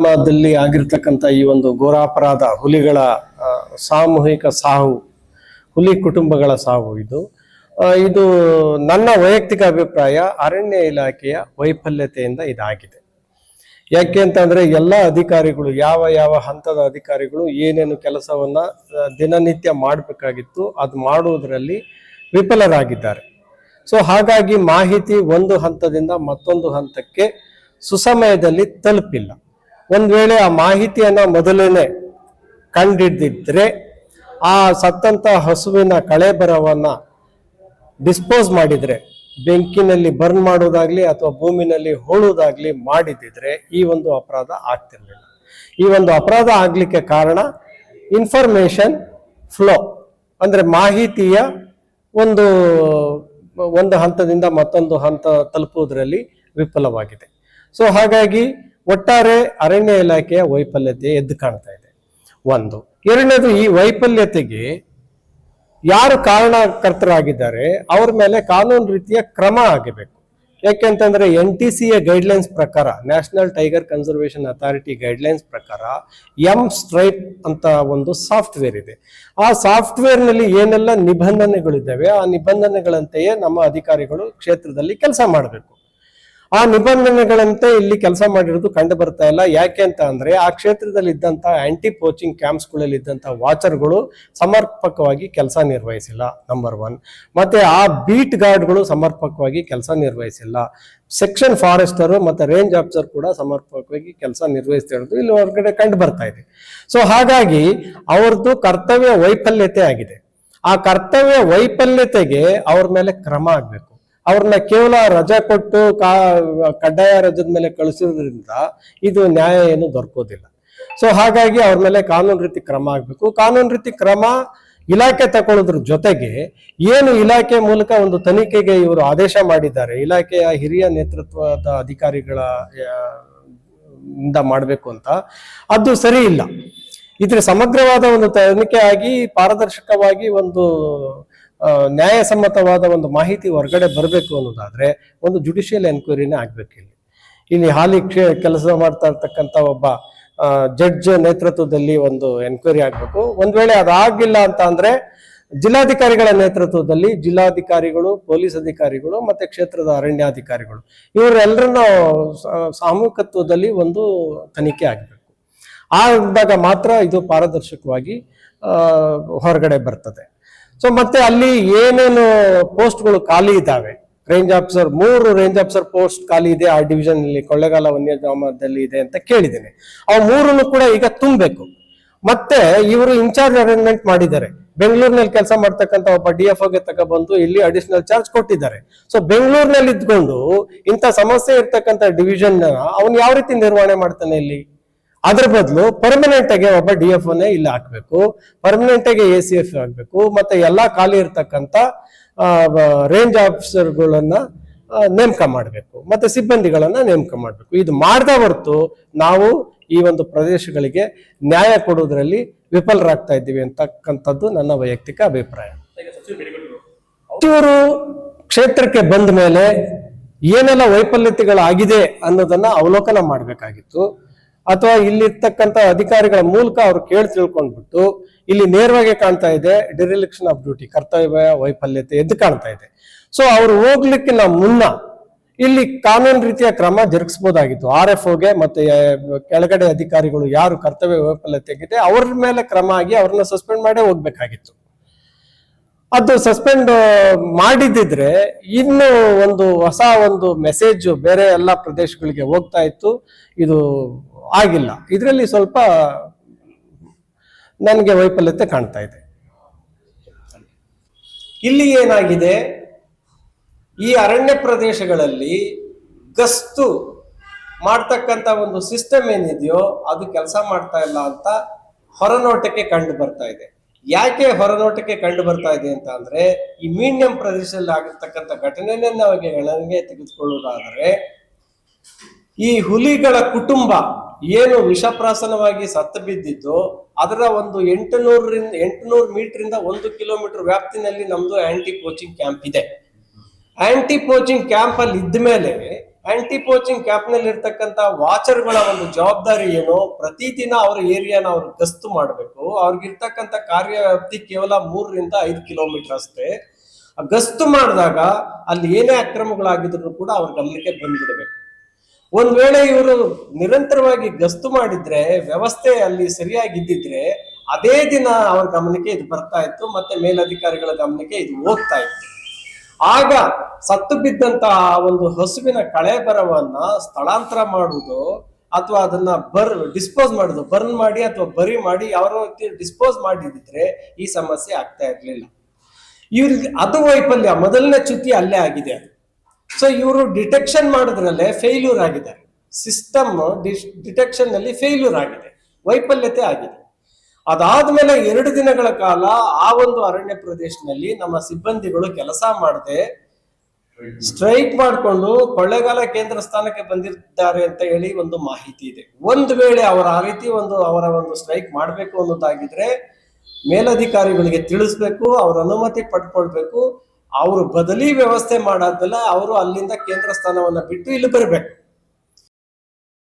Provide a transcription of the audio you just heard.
ದಲ್ಲಿ ಆಗಿರ್ತಕ್ಕಂಥ ಈ ಒಂದು ಘೋರಾಪರಾಧ ಹುಲಿಗಳ ಸಾಮೂಹಿಕ ಸಾವು, ಹುಲಿ ಕುಟುಂಬಗಳ ಸಾವು ಇದು ನನ್ನ ವೈಯಕ್ತಿಕ ಅಭಿಪ್ರಾಯ ಅರಣ್ಯ ಇಲಾಖೆಯ ವೈಫಲ್ಯತೆಯಿಂದ ಇದಾಗಿದೆ. ಯಾಕೆ ಅಂತಂದ್ರೆ ಎಲ್ಲ ಅಧಿಕಾರಿಗಳು ಯಾವ ಹಂತದ ಅಧಿಕಾರಿಗಳು ಏನೇನು ಕೆಲಸವನ್ನ ದಿನನಿತ್ಯ ಮಾಡಬೇಕಾಗಿತ್ತು ಅದು ಮಾಡುವುದರಲ್ಲಿ ವಿಫಲರಾಗಿದ್ದಾರೆ. ಸೊ ಹಾಗಾಗಿ ಮಾಹಿತಿ ಒಂದು ಹಂತದಿಂದ ಮತ್ತೊಂದು ಹಂತಕ್ಕೆ ಸುಸಮಯದಲ್ಲಿ ತಲುಪಿಲ್ಲ. ಒಂದ್ ವೇಳೆ ಆ ಮಾಹಿತಿಯನ್ನ ಮೊದಲೇನೆ ಕಂಡಿಡ್ದಿದ್ರೆ ಆ ಸತ್ತಂತ ಹಸುವಿನ ಕಳೆಬರವನ್ನ ಡಿಸ್ಪೋಸ್ ಮಾಡಿದ್ರೆ, ಬೆಂಕಿನಲ್ಲಿ ಬರ್ನ್ ಮಾಡೋದಾಗ್ಲಿ ಅಥವಾ ಭೂಮಿನಲ್ಲಿ ಹೂಳುವುದಾಗ್ಲಿ ಮಾಡಿದ್ರೆ ಈ ಒಂದು ಅಪರಾಧ ಆಗ್ತಿರ್ಲಿಲ್ಲ. ಈ ಒಂದು ಅಪರಾಧ ಆಗ್ಲಿಕ್ಕೆ ಕಾರಣ ಇನ್ಫಾರ್ಮೇಶನ್ ಫ್ಲೋ, ಅಂದ್ರೆ ಮಾಹಿತಿಯ ಒಂದು ಹಂತದಿಂದ ಮತ್ತೊಂದು ಹಂತ ತಲುಪುವುದರಲ್ಲಿ ವಿಫಲವಾಗಿದೆ. ಸೊ ಹಾಗಾಗಿ ಒಟ್ಟಾರೆ ಅರಣ್ಯ ಇಲಾಖೆಯ ವೈಫಲ್ಯತೆ ಎದ್ದು ಕಾಣ್ತಾ ಇದೆ. ಒಂದು. ಎರಡನೇದು, ಈ ವೈಫಲ್ಯತೆಗೆ ಯಾರು ಕಾರಣಕರ್ತರಾಗಿದ್ದಾರೆ ಅವ್ರ ಮೇಲೆ ಕಾನೂನು ರೀತಿಯ ಕ್ರಮ ಆಗಬೇಕು. ಯಾಕೆಂತಂದ್ರೆ NTCA ಗೈಡ್ಲೈನ್ಸ್ ಪ್ರಕಾರ, national tiger conservation authority guidelines ಪ್ರಕಾರ M-Stripe ಅಂತ ಒಂದು ಸಾಫ್ಟ್ವೇರ್ ಇದೆ. ಆ ಸಾಫ್ಟ್ವೇರ್ ನಲ್ಲಿ ಏನೆಲ್ಲ ನಿಬಂಧನೆಗಳಿದ್ದಾವೆ ಆ ನಿಬಂಧನೆಗಳಂತೆಯೇ ನಮ್ಮ ಅಧಿಕಾರಿಗಳು ಕ್ಷೇತ್ರದಲ್ಲಿ ಕೆಲಸ ಮಾಡಬೇಕು. ಆ ನಿಬಂಧನೆಗಳಂತೆ ಇಲ್ಲಿ ಕೆಲಸ ಮಾಡಿರೋದು ಕಂಡು ಬರ್ತಾ ಇಲ್ಲ. ಯಾಕೆ ಅಂತ ಅಂದ್ರೆ ಆ ಕ್ಷೇತ್ರದಲ್ಲಿ ಇದ್ದಂತ ಆಂಟಿ ಪೋಚಿಂಗ್ ಕ್ಯಾಂಪ್ಸ್ಗಳಲ್ಲಿ ಇದ್ದಂತ ವಾಚರ್ಗಳು ಸಮರ್ಪಕವಾಗಿ ಕೆಲಸ ನಿರ್ವಹಿಸಿಲ್ಲ, ನಂಬರ್ 1. ಮತ್ತೆ ಆ ಬೀಟ್ ಗಾರ್ಡ್ಗಳು ಸಮರ್ಪಕವಾಗಿ ಕೆಲಸ ನಿರ್ವಹಿಸಿಲ್ಲ. ಸೆಕ್ಷನ್ ಫಾರೆಸ್ಟರ್ ಮತ್ತೆ ರೇಂಜ್ ಆಫೀಸರ್ ಕೂಡ ಸಮರ್ಪಕವಾಗಿ ಕೆಲಸ ನಿರ್ವಹಿಸ್ತಿರೋದು ಇಲ್ಲಿ ಹೊರಗಡೆ ಕಂಡು ಬರ್ತಾ ಇದೆ. ಸೊ ಹಾಗಾಗಿ ಅವ್ರದ್ದು ಕರ್ತವ್ಯ ವೈಫಲ್ಯತೆ ಆಗಿದೆ. ಆ ಕರ್ತವ್ಯ ವೈಫಲ್ಯತೆಗೆ ಅವ್ರ ಮೇಲೆ ಕ್ರಮ ಆಗ್ಬೇಕು. ಅವ್ರನ್ನ ಕೇವಲ ರಜಾ ಕೊಟ್ಟು ಕಡ್ಡಾಯ ರಜದ ಮೇಲೆ ಕಳಿಸೋದ್ರಿಂದ ಇದು ನ್ಯಾಯ ಏನು ದೊರಕೋದಿಲ್ಲ. ಸೊ ಹಾಗಾಗಿ ಅವ್ರ ಮೇಲೆ ಕಾನೂನು ರೀತಿ ಕ್ರಮ ಆಗ್ಬೇಕು. ಕಾನೂನು ರೀತಿ ಕ್ರಮ ಇಲಾಖೆ ತಗೊಳ್ಳೋದ್ರ ಜೊತೆಗೆ ಏನು ಇಲಾಖೆ ಮೂಲಕ ಒಂದು ತನಿಖೆಗೆ ಇವರು ಆದೇಶ ಮಾಡಿದ್ದಾರೆ, ಇಲಾಖೆಯ ಹಿರಿಯ ನೇತೃತ್ವದ ಅಧಿಕಾರಿಗಳ ಇಂದ ಮಾಡಬೇಕು ಅಂತ, ಅದು ಸರಿ ಇಲ್ಲ. ಇದ್ರ ಸಮಗ್ರವಾದ ಒಂದು ತನಿಖೆ ಆಗಿ ಪಾರದರ್ಶಕವಾಗಿ ಒಂದು ನ್ಯಾಯಸಮ್ಮತವಾದ ಒಂದು ಮಾಹಿತಿ ಹೊರಗಡೆ ಬರಬೇಕು ಅನ್ನೋದಾದ್ರೆ ಒಂದು ಜುಡಿಷಿಯಲ್ ಎನ್ಕ್ವೈರಿನೇ ಆಗ್ಬೇಕು. ಇಲ್ಲಿ ಹಾಲಿ ಕೆಲಸ ಮಾಡ್ತಾ ಇರ್ತಕ್ಕಂಥ ಒಬ್ಬ ಜಡ್ಜ್ ನೇತೃತ್ವದಲ್ಲಿ ಒಂದು ಎನ್ಕ್ವೈರಿ ಆಗ್ಬೇಕು. ಒಂದ್ ವೇಳೆ ಅದಾಗಿಲ್ಲ ಅಂತ ಅಂದ್ರೆ ಜಿಲ್ಲಾಧಿಕಾರಿಗಳ ನೇತೃತ್ವದಲ್ಲಿ ಜಿಲ್ಲಾಧಿಕಾರಿಗಳು, ಪೊಲೀಸ್ ಅಧಿಕಾರಿಗಳು ಮತ್ತೆ ಕ್ಷೇತ್ರದ ಅರಣ್ಯಾಧಿಕಾರಿಗಳು ಇವರೆಲ್ಲರನ್ನ ಸಾಮೂಹಿಕತ್ವದಲ್ಲಿ ಒಂದು ತನಿಖೆ ಆಗ್ಬೇಕು. ಆದಾಗ ಮಾತ್ರ ಇದು ಪಾರದರ್ಶಕವಾಗಿ ಹೊರಗಡೆ ಬರ್ತದೆ. ಸೊ ಮತ್ತೆ ಅಲ್ಲಿ ಏನೇನು ಪೋಸ್ಟ್ಗಳು ಖಾಲಿ ಇದ್ದಾವೆ, range officer 3 range officer post ಖಾಲಿ ಇದೆ ಆ ಡಿವಿಷನ್ ಅಲ್ಲಿ, ಕೊಳ್ಳೇಗಾಲ ವನ್ಯಧಾಮದಲ್ಲಿ ಇದೆ ಅಂತ ಕೇಳಿದ್ದೇನೆ. ಅವು 3 ಕೂಡ ಈಗ ತುಂಬಬೇಕು. ಮತ್ತೆ ಇವರು ಇನ್ಚಾರ್ಜ್ ಅರೇಂಜ್ಮೆಂಟ್ ಮಾಡಿದ್ದಾರೆ. ಬೆಂಗಳೂರಿನಲ್ಲಿ ಕೆಲಸ ಮಾಡ್ತಕ್ಕಂಥ ಒಬ್ಬ DFO ಗೆ ತಗೊಬಂದು ಇಲ್ಲಿ ಅಡಿಷನಲ್ ಚಾರ್ಜ್ ಕೊಟ್ಟಿದ್ದಾರೆ. ಸೊ ಬೆಂಗಳೂರಿನಲ್ಲಿ ಇದ್ಕೊಂಡು ಇಂಥ ಸಮಸ್ಯೆ ಇರ್ತಕ್ಕಂಥ ಡಿವಿಷನ್ ಅವನು ಯಾವ ರೀತಿ ನಿರ್ವಹಣೆ ಮಾಡ್ತಾನೆ ಇಲ್ಲಿ? ಅದ್ರ ಬದಲು ಪರ್ಮನೆಂಟ್ ಆಗಿ ಒಬ್ಬ DFOನೇ ಇಲ್ಲಿ ಹಾಕ್ಬೇಕು, ಪರ್ಮನೆಂಟ್ ಆಗಿ ACF ಆಗ್ಬೇಕು, ಮತ್ತೆ ಎಲ್ಲಾ ಖಾಲಿ ಇರ್ತಕ್ಕಂಥ ರೇಂಜ್ ಆಫೀಸರ್ಗಳನ್ನ ನೇಮಕ ಮಾಡಬೇಕು, ಮತ್ತೆ ಸಿಬ್ಬಂದಿಗಳನ್ನ ನೇಮಕ ಮಾಡಬೇಕು. ಇದು ಮಾಡದ ಹೊರತು ನಾವು ಈ ಒಂದು ಪ್ರದೇಶಗಳಿಗೆ ನ್ಯಾಯ ಕೊಡುವುದರಲ್ಲಿ ವಿಫಲರಾಗ್ತಾ ಇದ್ದೀವಿ ಅಂತಕ್ಕಂಥದ್ದು ನನ್ನ ವೈಯಕ್ತಿಕ ಅಭಿಪ್ರಾಯ. ಸಚಿವರು ಕ್ಷೇತ್ರಕ್ಕೆ ಬಂದ ಮೇಲೆ ಏನೆಲ್ಲ ವೈಫಲ್ಯತೆಗಳಾಗಿದೆ ಅನ್ನೋದನ್ನ ಅವಲೋಕನ ಮಾಡಬೇಕಾಗಿತ್ತು. ಅಥವಾ ಇಲ್ಲಿರ್ತಕ್ಕಂಥ ಅಧಿಕಾರಿಗಳ ಮೂಲಕ ಅವ್ರು ಕೇಳಿ ತಿಳ್ಕೊಂಡ್ಬಿಟ್ಟು ಇಲ್ಲಿ ನೇರವಾಗಿ ಕಾಣ್ತಾ ಇದೆ ಡಿರಿಲೆಕ್ಷನ್ ಆಫ್ ಡ್ಯೂಟಿ, ಕರ್ತವ್ಯ ವೈಫಲ್ಯತೆ ಎದ್ದು ಕಾಣ್ತಾ ಇದೆ. ಸೊ ಅವ್ರು ಹೋಗ್ಲಿಕ್ಕಿನ್ನ ಮುನ್ನ ಇಲ್ಲಿ ಕಾನೂನು ರೀತಿಯ ಕ್ರಮ ಜರುಗಿಸಬಹುದಾಗಿತ್ತು. RFOಗೆ ಮತ್ತೆ ಕೆಳಗಡೆ ಅಧಿಕಾರಿಗಳು ಯಾರು ಕರ್ತವ್ಯ ವೈಫಲ್ಯತೆಗಿದೆ ಅವ್ರ ಮೇಲೆ ಕ್ರಮ ಆಗಿ ಅವ್ರನ್ನ ಸಸ್ಪೆಂಡ್ ಮಾಡೇ ಹೋಗ್ಬೇಕಾಗಿತ್ತು. ಅದು ಸಸ್ಪೆಂಡ್ ಮಾಡಿದ್ರೆ ಇನ್ನು ಹೊಸ ಒಂದು ಮೆಸೇಜ್ ಬೇರೆ ಎಲ್ಲ ಪ್ರದೇಶಗಳಿಗೆ ಹೋಗ್ತಾ ಇತ್ತು. ಇದು ಆಗಿಲ್ಲ. ಇದರಲ್ಲಿ ಸ್ವಲ್ಪ ನನಗೆ ವೈಫಲ್ಯತೆ ಕಾಣ್ತಾ ಇದೆ. ಇಲ್ಲಿ ಏನಾಗಿದೆ, ಈ ಅರಣ್ಯ ಪ್ರದೇಶಗಳಲ್ಲಿ ಗಸ್ತು ಮಾಡ್ತಕ್ಕಂಥ ಒಂದು ಸಿಸ್ಟಮ್ ಏನಿದೆಯೋ ಅದು ಕೆಲಸ ಮಾಡ್ತಾ ಇಲ್ಲ ಅಂತ ಹೊರನೋಟಕ್ಕೆ ಕಂಡು ಬರ್ತಾ ಇದೆ. ಯಾಕೆ ಹೊರನೋಟಕ್ಕೆ ಕಂಡು ಬರ್ತಾ ಇದೆ ಅಂತ ಅಂದ್ರೆ ಈ ಮೀಡಿಯಂ ಪ್ರದೇಶದಲ್ಲಿ ಆಗಿರ್ತಕ್ಕಂಥ ಘಟನೆಯನ್ನ ಗಣನೆಗೆ ತೆಗೆದುಕೊಳ್ಳುವುದಾದರೆ ಈ ಹುಲಿಗಳ ಕುಟುಂಬ ಏನು ವಿಷಪ್ರಾಸನವಾಗಿ ಸತ್ತು ಬಿದ್ದಿದ್ದು ಅದರ ಒಂದು 800 ಮೀಟರ್ 1 ಕಿಲೋಮೀಟರ್ ವ್ಯಾಪ್ತಿನಲ್ಲಿ ನಮ್ದು ಆಂಟಿ ಪೋಚಿಂಗ್ ಕ್ಯಾಂಪ್ ಇದೆ. ಆಂಟಿ ಪೋಚಿಂಗ್ ಕ್ಯಾಂಪ್ ಅಲ್ಲಿ ಇದ್ದ ಮೇಲೆ ಆಂಟಿ ಪೋಚಿಂಗ್ ಕ್ಯಾಂಪ್ ನಲ್ಲಿ ಇರ್ತಕ್ಕಂತ ವಾಚರ್ಗಳ ಒಂದು ಜವಾಬ್ದಾರಿ ಏನು, ಪ್ರತಿದಿನ ಅವರ ಏರಿಯಾನ ಅವರು ಗಸ್ತು ಮಾಡಬೇಕು. ಅವ್ರಿಗಿರ್ತಕ್ಕಂಥ ಕಾರ್ಯವ್ಯಾಪ್ತಿ ಕೇವಲ 3 ರಿಂದ 5 ಕಿಲೋಮೀಟರ್ ಅಷ್ಟೇ. ಗಸ್ತು ಮಾಡಿದಾಗ ಅಲ್ಲಿ ಏನೇ ಅಕ್ರಮಗಳಾಗಿದ್ರು ಕೂಡ ಅವ್ರ ಗಮನಕ್ಕೆ ಬಂದ್ಬಿಡ್ಬೇಕು. ಒಂದ್ ವೇಳೆ ಇವರು ನಿರಂತರವಾಗಿ ಗಸ್ತು ಮಾಡಿದ್ರೆ, ವ್ಯವಸ್ಥೆ ಅಲ್ಲಿ ಸರಿಯಾಗಿದ್ದಿದ್ರೆ ಅದೇ ದಿನ ಅವ್ರ ಗಮನಕ್ಕೆ ಇದು ಬರ್ತಾ ಇತ್ತು, ಮತ್ತೆ ಮೇಲಧಿಕಾರಿಗಳ ಗಮನಕ್ಕೆ ಇದು ಹೋಗ್ತಾ ಇತ್ತು. ಆಗ ಸತ್ತು ಬಿದ್ದಂತಹ ಒಂದು ಹಸುವಿನ ಕಳೆಬರವನ್ನ ಸ್ಥಳಾಂತರ ಮಾಡುವುದು ಅಥವಾ ಅದನ್ನ ಡಿಸ್ಪೋಸ್ ಮಾಡುದು, ಬರ್ನ್ ಮಾಡಿ ಅಥವಾ ಬರಿ ಮಾಡಿ ಯಾವ ರೀತಿ ಡಿಸ್ಪೋಸ್ ಮಾಡಿದ್ರೆ ಈ ಸಮಸ್ಯೆ ಆಗ್ತಾ ಇರ್ಲಿಲ್ಲ. ಇವ್ರಿಗೆ ಅದು ವೈಫಲ್ಯ, ಮೊದಲನೇ ಚ್ಯುತಿ ಅಲ್ಲೇ ಆಗಿದೆ. ಸೊ ಇವರು ಡಿಟೆಕ್ಷನ್ ಮಾಡೋದ್ರಲ್ಲೇ ಫೇಲ್ಯೂರ್ ಆಗಿದ್ದಾರೆ. ಸಿಸ್ಟಮ್ ಡಿಟೆಕ್ಷನ್ ನಲ್ಲಿ ಫೇಲ್ಯೂರ್ ಆಗಿದೆ, ವೈಫಲ್ಯತೆ ಆಗಿದೆ. ಅದಾದ್ಮೇಲೆ 2 ದಿನಗಳ ಕಾಲ ಆ ಒಂದು ಅರಣ್ಯ ಪ್ರದೇಶದಲ್ಲಿ ನಮ್ಮ ಸಿಬ್ಬಂದಿಗಳು ಕೆಲಸ ಮಾಡದೆ ಸ್ಟ್ರೈಕ್ ಮಾಡಿಕೊಂಡು ಕೊಳ್ಳೇಗಾಲ ಕೇಂದ್ರ ಸ್ಥಾನಕ್ಕೆ ಬಂದಿದ್ದಾರೆ ಅಂತ ಹೇಳಿ ಒಂದು ಮಾಹಿತಿ ಇದೆ. ಒಂದು ವೇಳೆ ಅವರ ಆ ರೀತಿ ಅವರ ಒಂದು ಸ್ಟ್ರೈಕ್ ಮಾಡಬೇಕು ಅನ್ನೋದಾಗಿದ್ರೆ ಮೇಲಧಿಕಾರಿಗಳಿಗೆ ತಿಳಿಸ್ಬೇಕು, ಅವ್ರ ಅನುಮತಿ ಪಡ್ಕೊಳ್ಬೇಕು. ಅವರು ಬದಲಿ ವ್ಯವಸ್ಥೆ ಮಾಡಾದ್ಮೇಲೆ ಅವರು ಅಲ್ಲಿಂದ ಕೇಂದ್ರ ಸ್ಥಾನವನ್ನ ಬಿಟ್ಟು ಇಲ್ಲಿ ಬರಬೇಕು.